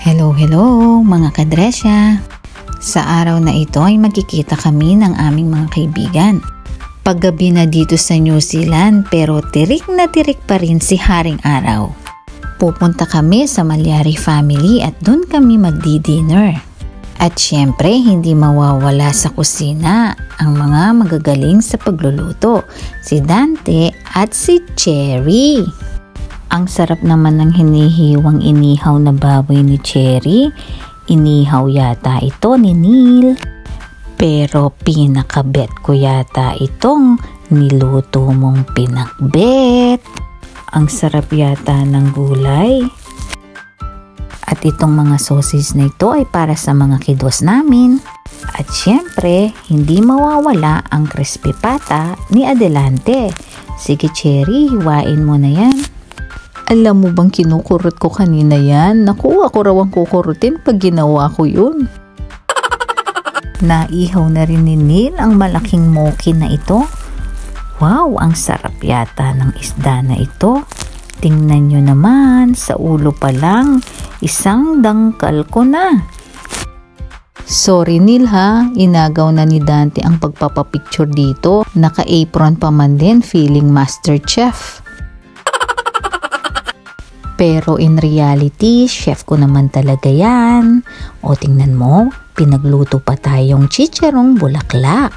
Hello mga kadresya! Sa araw na ito ay magkikita kami ng aming mga kaibigan. Paggabi na dito sa New Zealand pero tirik na tirik pa rin si Haring Araw. Pupunta kami sa Malyari family at dun kami magdi-dinner. At syempre hindi mawawala sa kusina ang mga magagaling sa pagluluto, si Dante at si Cherry. Ang sarap naman ng hinihiwang inihaw na baboy ni Cherry. Inihaw yata ito ni Neil. Pero pinakabet ko yata itong niluto mong pinakbet. Ang sarap yata ng gulay. At itong mga sausage na ito ay para sa mga kiddos namin. At syempre, hindi mawawala ang crispy pata ni Adelante. Sige Cherry, hiwain mo na yan. Alam mo bang kinukurot ko kanina yan? Naku, ako raw ang kukurutin pag ginawa ko yun. Naihaw na rin ni Neil ang malaking moki na ito. Wow, ang sarap yata ng isda na ito. Tingnan nyo naman, sa ulo pa lang, isang dangkal ko na. Sorry Neil ha, inagaw na ni Dante ang pagpapapicture dito. Naka-apron pa man din, feeling master chef. Pero in reality, chef ko naman talaga yan. O tingnan mo, pinagluto pa tayong chicharong bulaklak.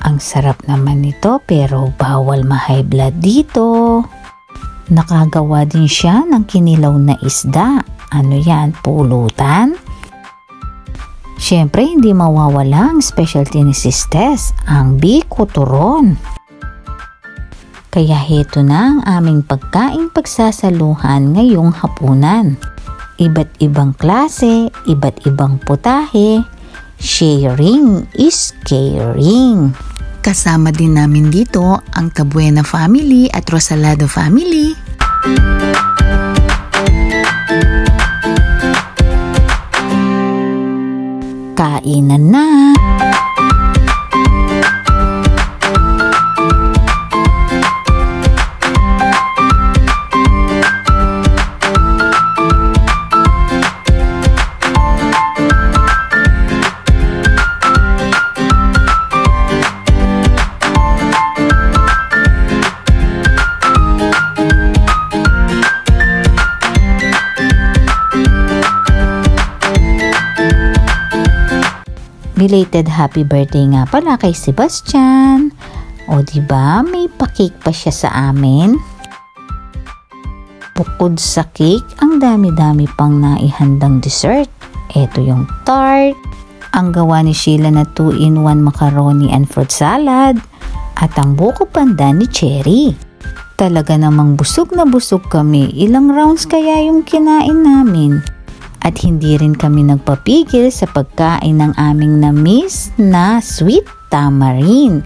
Ang sarap naman nito pero bawal ma-high blood dito. Nakagawa din siya ng kinilaw na isda. Ano yan, pulutan? Siyempre, hindi mawawala ang specialty ni Sis Tess, ang biko turon. Kaya heto na ang aming pagkaing pagsasaluhan ngayong hapunan. Iba't ibang klase, iba't ibang putahe. Sharing is caring. Kasama din namin dito ang Cabuena family at Rosalado family. Kainan na! Belated happy birthday nga pala kay Sebastian. O diba, may pa-cake pa siya sa amin. Bukod sa cake, ang dami-dami pang naihandang dessert. Ito yung tart, ang gawa ni Sheila na 2-in-1 macaroni and fruit salad, at ang buko panda ni Cherry. Talaga namang busog na busog kami. Ilang rounds kaya yung kinain namin. At hindi rin kami nagpapigil sa pagkain ng aming na-miss na sweet tamarind.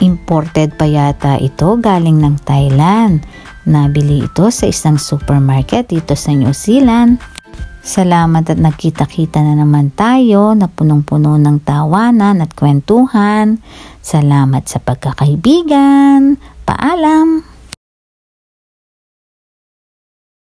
Imported pa yata ito galing ng Thailand. Nabili ito sa isang supermarket dito sa New Zealand. Salamat at nagkita-kita na naman tayo na punong-puno ng tawanan at kwentuhan. Salamat sa pagkakaibigan. Paalam!